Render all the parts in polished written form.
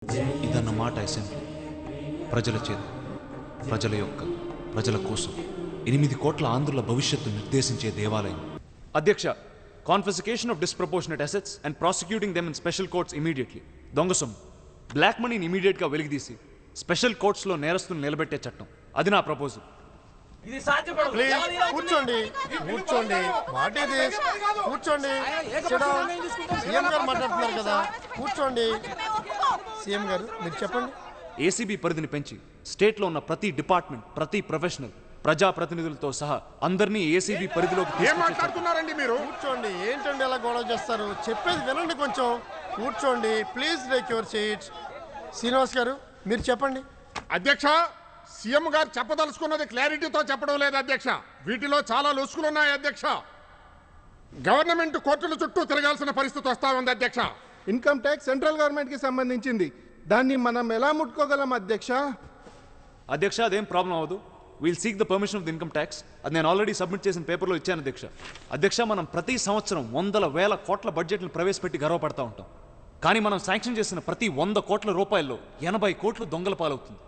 ఇదన్నమాట అసెంబ్లీ. ప్రజల చేత, ప్రజల యొక్క, ప్రజల కోసం 8 కోట్ల ఆంధ్రుల భవిష్యత్తు నిర్దేశించే దేవాలయం. అధ్యక్ష, confiscation of disproportionate assets and prosecuting them in special courts immediately. దొంగ సొమ్ము, బ్లాక్ మనీని ఇమీడియట్గా వెలికితీసి స్పెషల్ కోర్ట్స్లో నేరస్తులను నిలబెట్టే చట్టం, అది నా ప్రపోజల్. ప్లీజ్ కూర్చోండి కూర్చోండి వాట్ ఇస్ దిస్ కూర్చోండి సీఎం గారు మాట్లాడుతున్నారు కదా కూర్చోండి. సీఎం గారు మీరు చెప్పండి. ఏసీబీ పరిధిని పెంచి స్టేట్లో ఉన్న ప్రతి డిపార్ట్మెంట్, ప్రతి ప్రొఫెషనల్, ప్రజాప్రతినిధులతో సహా అందరినీ ఏసీబీ పరిధిలోకి మాట్లాడుతున్నారండి మీరు. కూర్చోండి. ఏంటండి ఎలా గొడవ చేస్తారు? చెప్పేది వినండి కొంచెం. కూర్చోండి please, take your seats. Srinivas గారు మీరు చెప్పండి. అధ్యక్ష, సీఎం గారు చెప్పదలుచుకున్నది క్లారిటీతో చెప్పడం లేదు అధ్యక్ష. వీటిలో చాలా లొసుకులున్నాయి అధ్యక్ష. గవర్నమెంట్ కోర్టుల చుట్టూ తిరగాల్సిన పరిస్థితి వస్తా ఉంది అధ్యక్ష. ఇన్కమ్ ట్యాక్స్ సెంట్రల్ గవర్నమెంట్ కి సంబంధించింది. దాన్ని మనం ఎలా ముట్టుకోగలం అధ్యక్ష? అధ్యక్ష, అదేం ప్రాబ్లం అవ్వదు. We'll seek the permission of the income tax. అది నేను ఆల్రెడీ సబ్మిట్ చేసిన పేపర్లో ఇచ్చాను అధ్యక్ష. అధ్యక్ష, మనం ప్రతి సంవత్సరం వందల వేల కోట్ల బడ్జెట్ను ప్రవేశపెట్టి గర్వపడతా ఉంటాం. కానీ మనం శాంక్షన్ చేసిన ప్రతి 100 కోట్ల రూపాయల్లో 80 కోట్లు దొంగల పాలవుతుంది.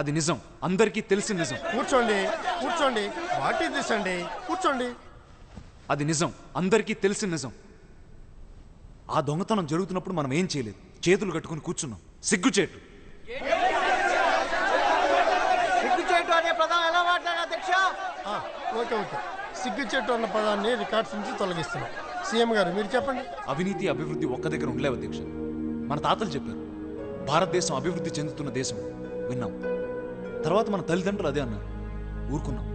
అది నిజం, అందరికీ తెలిసిన నిజం. కూర్చోండి కూర్చోండి. వాట్ ఇస్ దిస్ అండి? కూర్చోండి. అది నిజం, అందరికీ తెలిసిన నిజం. ఆ దొంగతనం జరుగుతున్నప్పుడు మనం ఏం చేయలేదు, చేతులు కట్టుకుని కూర్చున్నాం. సిగ్గుచేటు. Okay okay. సిగ్గు చెట్టు అన్న పదాన్ని రికార్డ్స్ నుంచి తొలగిస్తున్నాం. సీఎం గారు మీరు చెప్పండి. అవినీతి, అభివృద్ధి ఒక్క దగ్గర ఉండలేవు అధ్యక్ష. మన తాతలు చెప్పారు, భారతదేశం అభివృద్ధి చెందుతున్న దేశం. విన్నాం. తర్వాత మన తల్లిదండ్రులు అదే అన్నారు, ఊరుకున్నాం.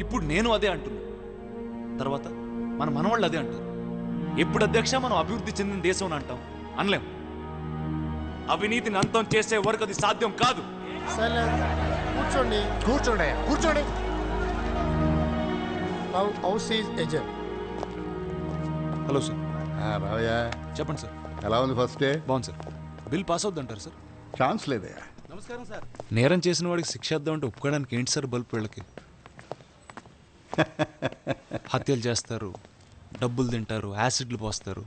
ఇప్పుడు నేను అదే అంటున్నా. తర్వాత మన మనవాళ్ళు అదే అంటారు. ఎప్పుడు అధ్యక్ష మనం అభివృద్ధి చెందిన దేశం అని అంటాం? అనలేం. అవినీతిని అంతం చేసే వరకు అది సాధ్యం కాదు. సైలెన్స్. కూర్చోండి కూర్చోండి కూర్చోండి. Now house is agent. Hello sir. రావయ్యా, చెప్పండి సార్. ఎలా ఉంది ఫస్ట్ డే? బాగుంది సార్. బిల్ పాస్ అవుద్దంటారు సార్? ఛాన్స్ లేదయ్యా. నమస్కారం సార్. నేరం చేసిన వాడికి శిక్ష ఇద్దామంటే ఒప్పుకోవడానికి ఏంటి సార్ బల్బ్ వీళ్ళకి? హత్యలు చేస్తారు, డబ్బులు తింటారు, యాసిడ్లు పోస్తారు,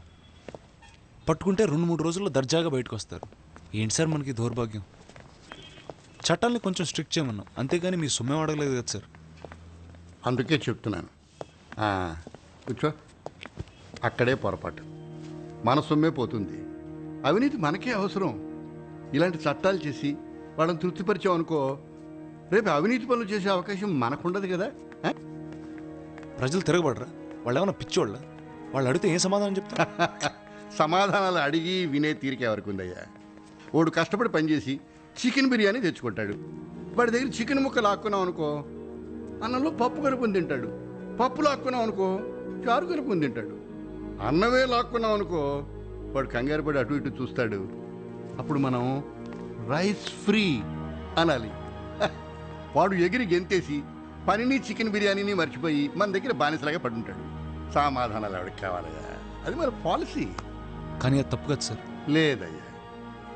పట్టుకుంటే 2-3 రోజుల్లో దర్జాగా బయటకు వస్తారు. ఏంటి సార్ మనకి దౌర్భాగ్యం? చట్టాలని కొంచెం స్ట్రిక్ట్ చేయమన్నాం, అంతేగాని మీ సొమ్మే అడగలేదు కదా సార్. అందుకే చెప్తున్నాను. కూర్చో. అక్కడే పొరపాటు. మన సొమ్మే పోతుంది. అవినీతి మనకే అవసరం. ఇలాంటి చట్టాలు చేసి వాళ్ళని తృప్తిపరిచాం అనుకో, రేపు అవినీతి పనులు చేసే అవకాశం మనకుండదు కదా. ప్రజలు తిరగబడరా? వాళ్ళు ఏమైనా పిచ్చోళ్ళ? వాళ్ళు అడిగితే ఏం సమాధానం చెప్తారు? సమాధానాలు అడిగి వినే తీరిక ఎవరికి ఉందయ్యా? వాడు కష్టపడి పనిచేసి చికెన్ బిర్యానీ తెచ్చుకుంటాడు. వాడి దగ్గర చికెన్ ముక్క లాక్కున్నాం అనుకో, అన్నంలో పప్పు కలుపుని తింటాడు. పప్పు లాక్కున్నాం అనుకో, చారు కలుపుని తింటాడు. అన్నమే లాక్కున్నాం అనుకో, వాడు కంగారు పడి అటు ఇటు చూస్తాడు. అప్పుడు మనం రైస్ ఫ్రీ అనాలి. వాడు ఎగిరి గెంతేసి పనిని చికెన్ బిర్యానీని మర్చిపోయి మన దగ్గర బానిసలాగా పడుంటాడు. సమాధానాలు ఎవరికి కావాలయ్యా? అది మన పాలసీ. కానీ అది తప్పు కదా సార్. లేదయ్యా,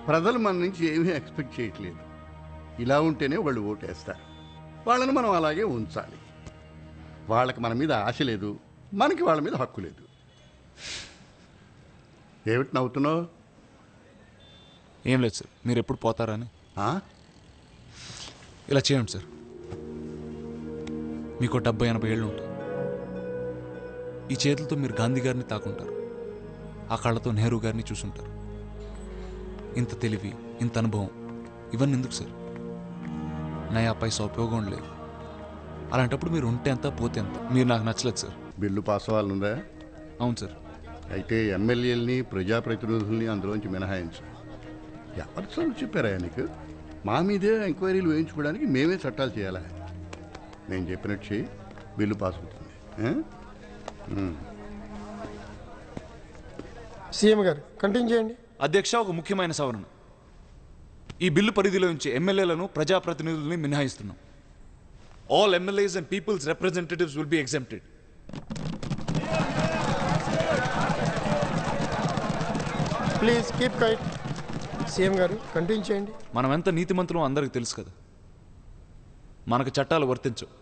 ప్రజలు మన నుంచి ఏమీ ఎక్స్పెక్ట్ చేయట్లేదు. ఇలా ఉంటేనే వాళ్ళు ఓటేస్తారు. వాళ్ళని మనం అలాగే ఉంచాలి. వాళ్ళకి మన మీద ఆశ లేదు, మనకి వాళ్ళ మీద హక్కు లేదు. ఏమిటి నవ్వుతున్నావు? ఏం లేదు సార్, మీరు ఎప్పుడు పోతారా అని. ఇలా చేయండి సార్. మీకు 70-80 ఏళ్ళు ఉంటుంది. ఈ చేతులతో మీరు గాంధీ గారిని తాకుంటారు, ఆ కళ్ళతో నెహ్రూ గారిని చూసుంటారు. ఇంత తెలివి, ఇంత అనుభవం, ఇవన్నీ ఎందుకు సార్? నయా పైసా ఉపయోగం లేదు. అలాంటప్పుడు మీరు ఉంటే ఎంత, పోతే ఎంత? మీరు నాకు నచ్చలేదు సార్. Bill pass అవ్వాలనుందా? అవును సార్. అయితే ఎమ్మెల్యేలని, ప్రజాప్రతినిధుల్ని అందులోంచి మినహాయించు. ఎవరు చదువు చెప్పారా నీకు? మా మీదే ఎంక్వైరీలు వేయించుకోవడానికి మేమే చట్టాలు చేయాలా? నేను చెప్పినట్టు చేయి, బిల్లు పాస్ అవుతుంది. సీఎం గారు కంటిన్యూ చేయండి. అధ్యక్ష, ఒక ముఖ్యమైన సవరణ. ఈ బిల్లు పరిధిలో నుంచి ఎమ్మెల్యేలను, ప్రజాప్రతినిధుల్ని మినహాయిస్తున్నాం. All MLAs and people's representatives will be exempted. Please keep quiet. CM గారు కంటిన్యూ చేయండి. మనం ఎంత నీతిమంతులం అందరికి తెలుసు కదా. మనకు చట్టాలు వర్తించవు,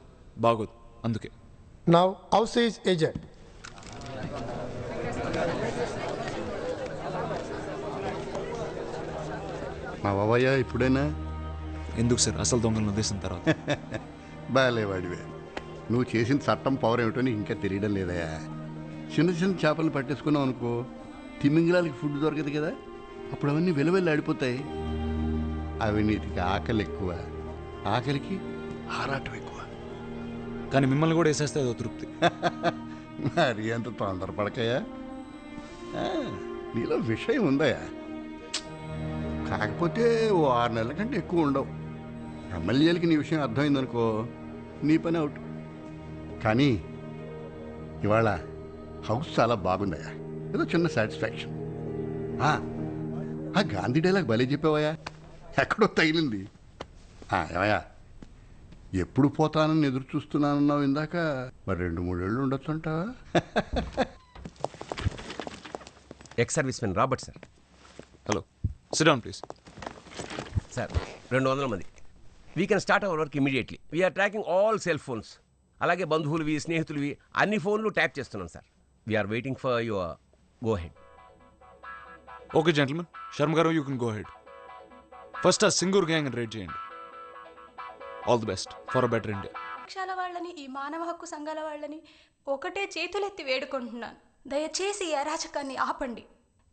బాగోదు. అందుకే నౌ హౌస్ ఈజ్ ఎజెంట్. మా బాబయ్య ఇప్పుడైనా ఎందుకు సార్ అసలు దొంగలను ఉద్దేశం తర్వాత బాగాలేవాడివే. నువ్వు చేసిన చట్టం పవర్ ఏమిటో నీకు ఇంకా తెలియడం లేదయా. చిన్న చిన్న చేపలు పట్టేసుకున్నావు అనుకో, తిమింగలాలకి ఫుడ్ దొరకదు కదా, అప్పుడు అవన్నీ వెలువెళ్ళి ఆడిపోతాయి. అవినీతికి ఆకలి ఎక్కువ, ఆకలికి ఆరాటం ఎక్కువ. కానీ మిమ్మల్ని కూడా వేసేస్తే అదో తృప్తి. మరి అంత తొందరపడకయా, నీలో విషయం ఉందయా. కాకపోతే ఓ 6 నెలల కంటే ఎక్కువ ఉండవు. ఎమ్మెల్యేలకి నీ విషయం అర్థమైందనుకో, నీ పని అవుట్. కానీ ఇవాళ హౌస్ చాలా బాగుందయ్యా, ఏదో చిన్న సాటిస్ఫాక్షన్. ఆ గాంధీ డైలాగ్ భలే చెప్పావయ్యా, ఎక్కడో తగిలింది. ఏమయ్యా, ఎప్పుడు పోతానని ఎదురు చూస్తున్నానన్నావు ఇందాక, మరి 2-3 ఏళ్ళు ఉండొచ్చు అంటావా? Ex servicemen Robert sir. Hello, sit down please. Sir 200 మంది. We can start our work immediately. We are tracking all cell phones. అలాగే బంధువులవి, స్నేహితులవి అన్ని ఫోన్లు ట్యాప్ చేస్తున్నాం sir. We are waiting for your go ahead. Okay gentlemen, Sharma గారు you can go ahead. First ఆ Singur gang raid చేయండి. All the best for a better India. పక్షాల వాళ్ళని, ఈ మానవ హక్కు సంఘాల వాళ్ళని ఒకటే చేతులెత్తి వేడుకుంటున్నాను, దయచేసి ఈ అరాచకాన్ని ఆపండి.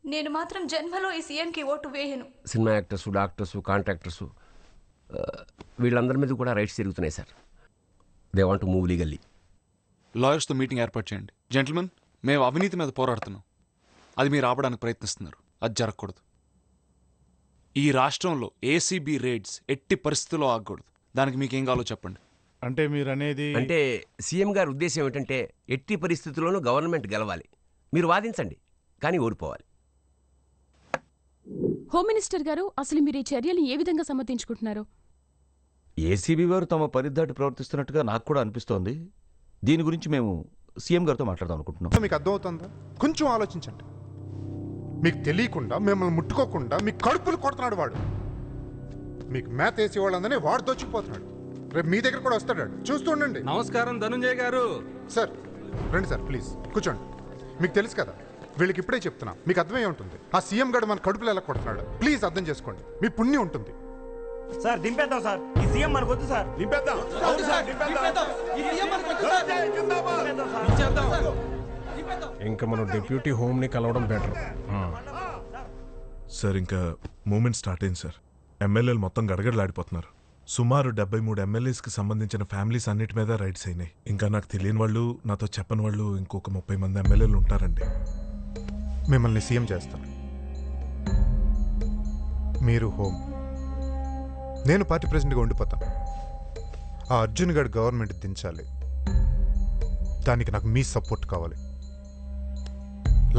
నేను మాత్రం జన్మలో ఈ సీఎంకి ఓటు వేయను. సినిమా యాక్టర్సు, డాక్టర్సు, కాంట్రాక్టర్సు వీళ్ళందరి మీద కూడా రైట్స్ తిరుగుతున్నాయి sir. They want to move legally. లాయర్స్తో మీటింగ్ ఏర్పాటు చేయండి. జెంటల్మెన్, మేము అవినీతి మీద పోరాడుతున్నాం, అది మీరు ఆపడానికి ప్రయత్నిస్తున్నారు. అది జరగకూడదు. ఈ రాష్ట్రంలో ఏసీబీ రేడ్స్ ఎట్టి పరిస్థితుల్లో ఆగకూడదు. దానికి మీకేం కావాలో చెప్పండి. అంటే మీరు అనేది అంటే సీఎం గారి ఉద్దేశం ఏమిటంటే ఎట్టి పరిస్థితుల్లోనూ గవర్నమెంట్ గెలవాలి. మీరు వాదించండి, కానీ ఓడిపోవాలి. హోమ్ మినిస్టర్ గారు, అసలు మీరు ఈ చర్యలు ఏ విధంగా సమర్థించుకుంటున్నారు? ఏసీబీ వారు తమ పరిధిదాటి ప్రవర్తిస్తున్నట్టుగా నాకు కూడా అనిపిస్తోంది. దీని గురించి మేము సీఎం గారితో మాట్లాడదాం అనుకుంటున్నాం. మీకు అర్థమవుతుందా? కొంచెం ఆలోచించండి. మీకు తెలియకుండా, మిమ్మల్ని ముట్టుకోకుండా మీ కడుపులు కొడుతున్నాడు వాడు. మీకు మేత వేసి వాళ్ళందరినీ వాడు దోచుకుపోతున్నాడు. రేపు మీ దగ్గర కూడా వస్తాడు, చూస్తూ ఉండండి. నమస్కారం ధనుంజయ్ గారు. సార్ రండి సార్, ప్లీజ్ కూర్చోండి. మీకు తెలుసు కదా, వీళ్ళకి ఇప్పుడే చెప్తున్నా, మీకు అర్థమై ఉంటుంది. ఆ సీఎం గడు మన కడుపులో ఎలా కొడుతున్నాడు. ప్లీజ్ అర్థం చేసుకోండి, మీ పుణ్యం ఉంటుంది. సార్ దింపేద్దాం సార్, ఈ సీఎం మనకు వద్దు సార్. దింపేద్దాం. ఇంకా మనం డిప్యూటీ హోమ్ ని కలవడం బెటర్. సార్ ఇంకా మూమెంట్ స్టార్ట్ అయింది సార్. ఎమ్మెల్యేలు మొత్తం గడగడలాడిపోతున్నారు. సుమారు 73 ఎమ్మెల్యేస్కి సంబంధించిన ఫ్యామిలీస్ అన్నిటి మీద రైట్స్ అయినాయి. ఇంకా నాకు తెలియని వాళ్ళు, నాతో చెప్పని వాళ్ళు ఇంకొక 30 మంది ఎమ్మెల్యేలు ఉంటారండి. మిమ్మల్ని సీఎం చేస్తాను. మీరు హోమ్, నేను పార్టీ ప్రెసిడెంట్గా ఉండిపోతాను. ఆ అర్జున్ గడ్ గవర్నమెంట్ దించాలి. దానికి నాకు మీ సపోర్ట్ కావాలి.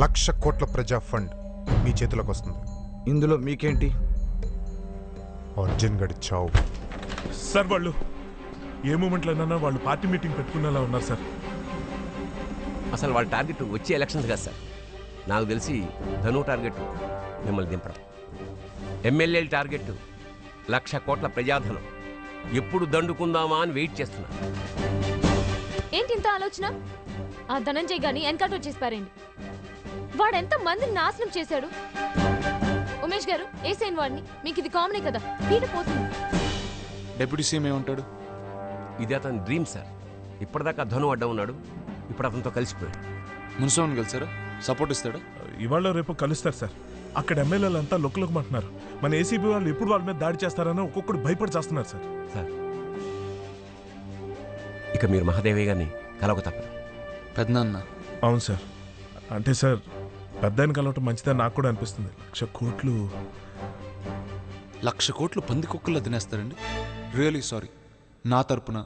1,00,000 కోట్ల ప్రజా ఫండ్ మీ చేతిలోకి వస్తుంది. ఇందులో మీకేంటి? అర్జున్ గడి చావు. సార్ వాళ్ళు ఏ మూమెంట్లోనైనా వాళ్ళు పార్టీ మీటింగ్ పెట్టుకునేలా ఉన్నారు సార్. అసలు వాళ్ళ టార్గెట్ వచ్చే ఎలక్షన్స్ కాదు సార్. నాకు తెలిసి ధను టార్గెట్ మిమ్మల్ని దింపడం. ఎమ్మెల్యేల టార్గెట్ 1,00,000 కోట్ల ప్రజాధనం. ఎప్పుడు దండుకుందామా అని వెయిట్ చేస్తున్నా. ఏంటి ఇంత ఆలోచన? ఆ ధనంజయ్ గాని ఎన్కౌంటర్ చేసి పారేయండి. వాడెంత మందిని నాశనం చేశాడు. ఉమేష్ గారు, ఏసైన్ వాడిని. మీకు ఇది కామనే కదా, పీట పోతుంది. డెప్యూటీ సీఎం ఏమంటాడు? ఇది అతని డ్రీమ్ సార్. ఇప్పటిదాకా ధను అడ్డం ఉన్నాడు, ఇప్పుడు అతనితో కలిసిపోయాడు. మున్సోన్ కలిసారా? సపోర్ట్ ఇస్తాడా? ఇవాళ రేపు కలుస్తారు సార్. అక్కడ ఎమ్మెల్యేలు అంతా లొక్కలొక్కమంటున్నారు. మన ఏసీబీ వాళ్ళు ఎప్పుడు వాళ్ళ మీద దాడి చేస్తారని ఒక్కొక్కడు భయపడి చేస్తున్నారు సార్. సార్ ఇక మీరు మహాదేవయ్య గారిని కలవక తప్పదు. పెద్దనాన్న. అవును సార్. అంటే సార్ పెద్దాయన కలవటం మంచిదని నాకు కూడా అనిపిస్తుంది. 1,00,000 కోట్లు 1,00,000 కోట్లు పంది కుక్కల్లో తినేస్తారండి. Really sorry. నా తరపున,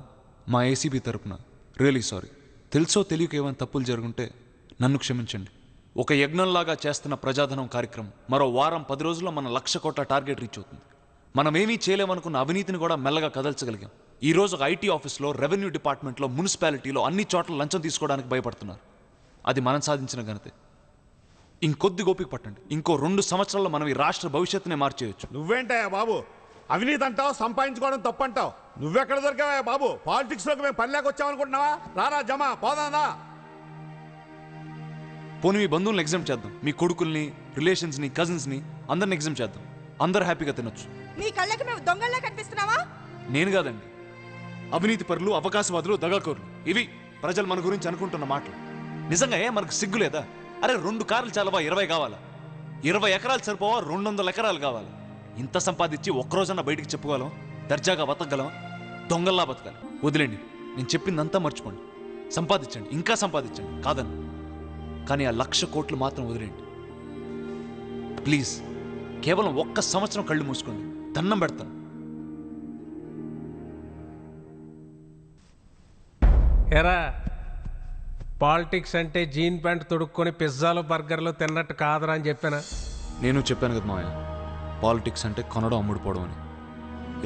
మా ఏసీబీ తరపున రియలీ సారీ. తెలుసో తెలియక ఏమైనా తప్పులు జరుగుంటే నన్ను క్షమించండి. ఒక యజ్ఞంలాగా చేస్తున్న ప్రజాధనం కార్యక్రమం మరో వారం 10 రోజుల్లో మన 1,00,000 కోట్ల టార్గెట్ రీచ్ అవుతుంది. మనం ఏమీ చేయలేమనుకున్న అవినీతిని కూడా మెల్లగా కదల్చగలిగాం. ఈ రోజు ఒక ఐటీ ఆఫీస్లో, రెవెన్యూ డిపార్ట్మెంట్లో, మున్సిపాలిటీలో అన్ని చోట్ల లంచం తీసుకోవడానికి భయపడుతున్నారు. అది మనం సాధించిన ఘనతే. ఇంకొద్ది గోపిక పట్టండి. ఇంకో 2 సంవత్సరాల్లో మనం ఈ రాష్ట్ర భవిష్యత్తునే మార్చేయచ్చు. నువ్వేంటయ్యా బాబు, అవినీతి అంటావు, సంపాదించుకోవడం తప్పంటావు. నువ్వెక్కడ దొరికావా బాబు? పాలిటిక్స్ లోకి మేము పనిలేక వచ్చామనుకుంటున్నావా? రారా జమా పోదా. పోనీ మీ బంధువులను ఎగ్జామ్ చేద్దాం. మీ కొడుకుల్ని, రిలేషన్స్ని, కజిన్స్ని అందరిని ఎగ్జామ్ చేద్దాం. అందరు హ్యాపీగా తినొచ్చు. మీ కళ్ళకి మేము దొంగల్లా కనిపిస్తున్నావా? నేను కాదండి, అవినీతి పరులు, అవకాశవాదులు, దగాకోరులు, ఇవి ప్రజలు మన గురించి అనుకుంటున్న మాటలు. నిజంగా మనకు సిగ్గు లేదా? అరే 2 కార్లు చాలవా 20 కావాలా? 20 ఎకరాలు సరిపోవా 200 ఎకరాలు కావాలి? ఇంత సంపాదించి ఒక్కరోజన్నా బయటికి చెప్పుకోగలం? దర్జాగా బతకగలం? దొంగల్లా బతకాలి. వదిలేండి, నేను చెప్పిందంతా మర్చిపోండి. సంపాదించండి, ఇంకా సంపాదించండి, కాదన్న. కానీ ఆ 1,00,000 కోట్లు మాత్రం వదిలేండి ప్లీజ్. కేవలం 1 సంవత్సరం కళ్ళు మూసుకోండి, దండం పెడతాను. ఎరా, పాలిటిక్స్ అంటే జీన్ ప్యాంట్ తొడుక్కొని పిజ్జాలు బర్గర్లు తిన్నట్టు కాదురా అని చెప్పానా? నేను చెప్పాను కదా మావయ్య, పాలిటిక్స్ అంటే కొనడం అమ్ముడుపోవడం అని.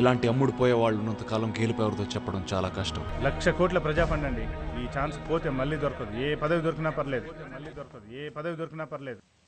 ఇలాంటి అమ్ముడుపోయే వాళ్ళు ఉన్నంతకాలం గేలిపోయేవారితో చెప్పడం చాలా కష్టం. 1,00,000 కోట్ల ప్రజా ఫండ్ అండి. ఈ ఛాన్స్ పోతే మళ్ళీ దొరకదు. ఏ పదవి దొరికినా పర్లేదు.